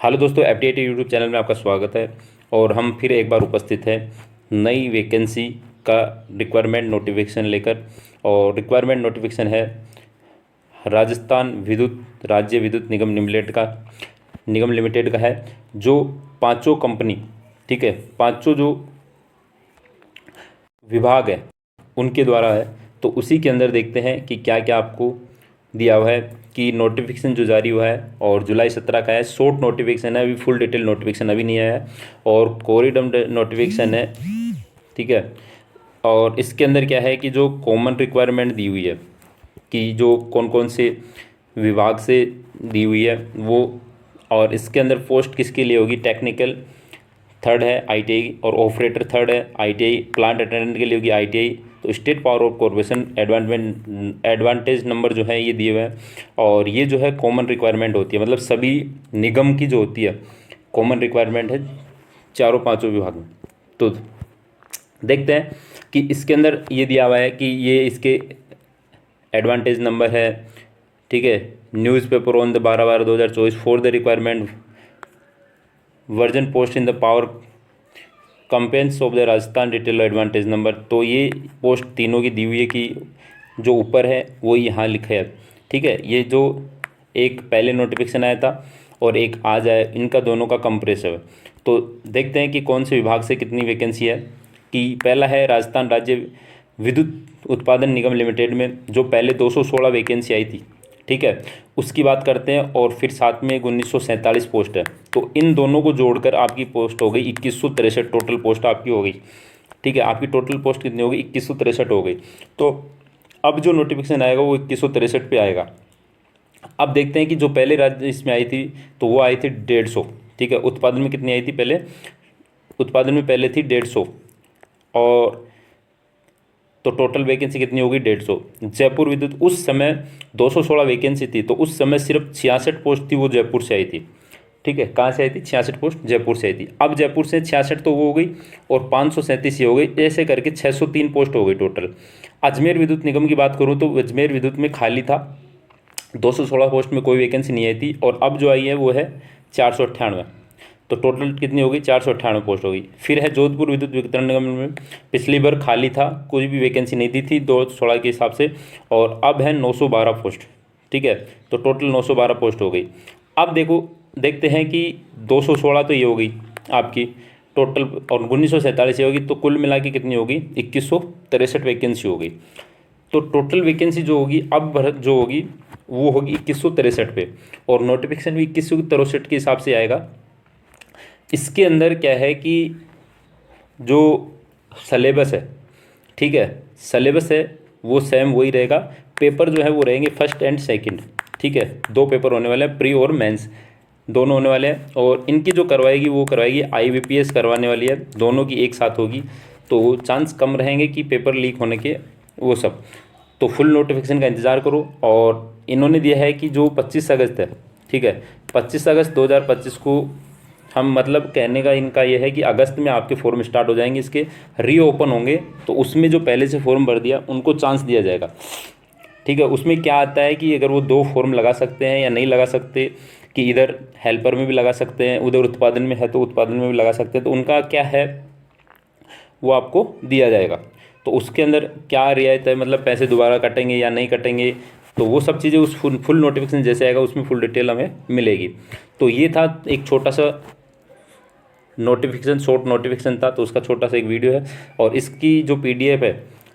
Hello दोस्तों, FD YouTube channel में आपका स्वागत है। और हम फिर एक बार उपस्थित हैं नई वैकेंसी का रिक्वायरमेंट नोटिफिकेशन लेकर। और रिक्वायरमेंट नोटिफिकेशन है राजस्थान विद्युत राज्य विद्युत निगम लिमिटेड का है। जो पांचों कंपनी, ठीक है, पांचों जो विभाग है उनके द्वारा है। तो उसी के अंदर देखते हैं कि क्या क्या आपको दिया हुआ है कि नोटिफिकेशन जो जारी हुआ है और जुलाई 17 का है। शॉर्ट नोटिफिकेशन है, अभी फुल डिटेल नोटिफिकेशन अभी नहीं आया है। और कोरिडम नोटिफिकेशन है, ठीक है। और इसके अंदर क्या है कि जो कॉमन रिक्वायरमेंट दी हुई है कि जो कौन कौन से विभाग से दी हुई है वो, और इसके अंदर पोस्ट किसके लिए होगी, टेक्निकल थर्ड है ITI, और ऑपरेटर थर्ड है ITI, प्लांट अटेंडेंट के लिए होगी ITI। तो state power of corporation advantage number जो है ये दिए हुए हैं। और ये जो है कॉमन रिक्वायरमेंट होती है, मतलब सभी निगम की जो होती है कॉमन रिक्वायरमेंट है चारों पांचों विभाग में। तो देखते हैं कि इसके अंदर ये दिया हुआ है कि ये इसके एडवांटेज नंबर है, ठीक है। Newspaper on the 12/12/2024 for the requirement version post in the power companies of the Rajasthan detail advantage number. तो ये पोस्ट तीनों की दी हुई है कि जो ऊपर है वो यहाँ लिखा है, ठीक है। ये जो एक पहले नोटिफिकेशन आया था और एक आज आया, इनका दोनों का कंप्रेसर है। तो देखते हैं कि कौन से विभाग से कितनी वैकेंसी है। कि पहला है राजस्थान राज्य विद्युत उत्पादन निगम लिमिटेड में, जो पहले 216 वैकेंसी आई थी, ठीक है, उसकी बात करते हैं। और फिर साथ में 1947 पोस्ट है। तो इन दोनों को जोड़कर आपकी पोस्ट हो गई 2163 टोटल पोस्ट आपकी हो गई, ठीक है। आपकी टोटल पोस्ट कितनी होगी, 2163 हो गई। तो अब जो नोटिफिकेशन आएगा वो 2163 पे आएगा। अब देखते हैं कि जो पहले राज्य इसमें आई थी तो वो आई थी 150, ठीक है। उत्पादन में कितनी आई थी पहले, उत्पादन में पहले थी 150, और तो टोटल वैकेंसी कितनी होगी 150। जयपुर विद्युत उस समय 216 वैकेंसी थी, तो उस समय सिर्फ 66 पोस्ट थी, वो जयपुर से आई थी, ठीक है। कहाँ से आई थी, 66 पोस्ट जयपुर से आई थी। अब जयपुर से 66 तो वो हो गई और 537 ये हो गई, ऐसे करके 603 पोस्ट हो गई टोटल। अजमेर विद्युत निगम की बात करूँ तो अजमेर विद्युत में खाली था, 216 पोस्ट में कोई वैकेंसी नहीं आई थी। और अब जो आई है वो है 498। तो टोटल कितनी होगी, 498 पोस्ट होगी। फिर है जोधपुर विद्युत वितरण निगम में, पिछली बार खाली था, कोई भी वैकेंसी नहीं दी थी 216 के हिसाब से, और अब है 912 पोस्ट, ठीक है। तो टोटल 912 पोस्ट हो गई। अब देखते हैं कि 216 तो ये हो गई आपकी टोटल, और 1947 ये होगी, तो कुल मिला के कितनी होगी, 2163 वैकेंसी हो गई। तो टोटल वैकेंसी जो होगी अब जो होगी वो होगी 2163 पे, और नोटिफिकेशन भी 2163 के हिसाब से आएगा। इसके अंदर क्या है कि जो सलेबस है, ठीक है, सलेबस है वो सेम वही रहेगा। पेपर जो है वो रहेंगे फर्स्ट एंड सेकंड, ठीक है। 2 पेपर होने वाले हैं, प्री और मेंस दोनों होने वाले हैं। और इनकी जो करवाएगी वो करवाएगी IBPS करवाने वाली है, दोनों की एक साथ होगी। तो चांस कम रहेंगे कि पेपर लीक होने के, वो सब। तो फुल नोटिफिकेशन का इंतज़ार करो। और इन्होंने दिया है कि जो 25 अगस्त है, ठीक है, 25 अगस्त 2025 को हम, मतलब कहने का इनका ये है कि अगस्त में आपके फॉर्म स्टार्ट हो जाएंगे, इसके रीओपन होंगे। तो उसमें जो पहले से फॉर्म भर दिया उनको चांस दिया जाएगा, ठीक है। उसमें क्या आता है कि अगर वो 2 फॉर्म लगा सकते हैं या नहीं लगा सकते, कि इधर हेल्पर में भी लगा सकते हैं, उधर उत्पादन में है तो उत्पादन में भी लगा सकते हैं, तो उनका क्या है वो आपको दिया जाएगा। तो उसके अंदर क्या रियायत है, मतलब पैसे दोबारा कटेंगे या नहीं कटेंगे, तो वो सब चीज़ें उस फुल नोटिफिकेशन जैसे आएगा उसमें फुल डिटेल हमें मिलेगी। तो ये था एक छोटा सा नोटिफिकेशन, शॉर्ट नोटिफिकेशन था, तो उसका छोटा सा एक वीडियो है। और इसकी जो PDF है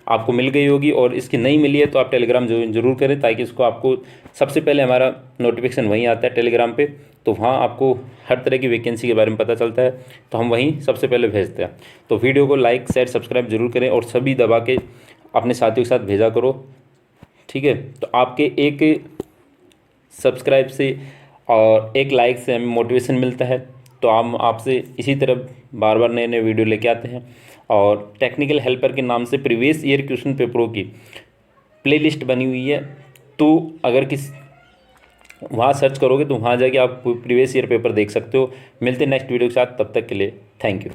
आपको मिल गई होगी, और इसकी नहीं मिली है तो आप टेलीग्राम जरूर करें, ताकि इसको आपको सबसे पहले हमारा नोटिफिकेशन वहीं आता है टेलीग्राम पे। तो वहाँ आपको हर तरह की वैकेंसी के बारे में पता चलता है, तो हम वहीं सबसे पहले भेजते हैं। तो वीडियो को लाइक शेयर सब्सक्राइब जरूर करें, और सभी दबा के अपने साथियों के साथ भेजा करो, ठीक है। तो आपके एक सब्सक्राइब से और एक लाइक से हमें मोटिवेशन मिलता है। तो हम आपसे इसी तरह बार बार नए नए वीडियो लेके आते हैं। और टेक्निकल हेल्पर के नाम से प्रीवियस ईयर क्वेश्चन पेपरों की प्लेलिस्ट बनी हुई है। तो अगर वहाँ सर्च करोगे तो वहाँ जाके आप प्रीवियस ईयर पेपर देख सकते हो। मिलते हैं नेक्स्ट वीडियो के साथ, तब तक के लिए थैंक यू।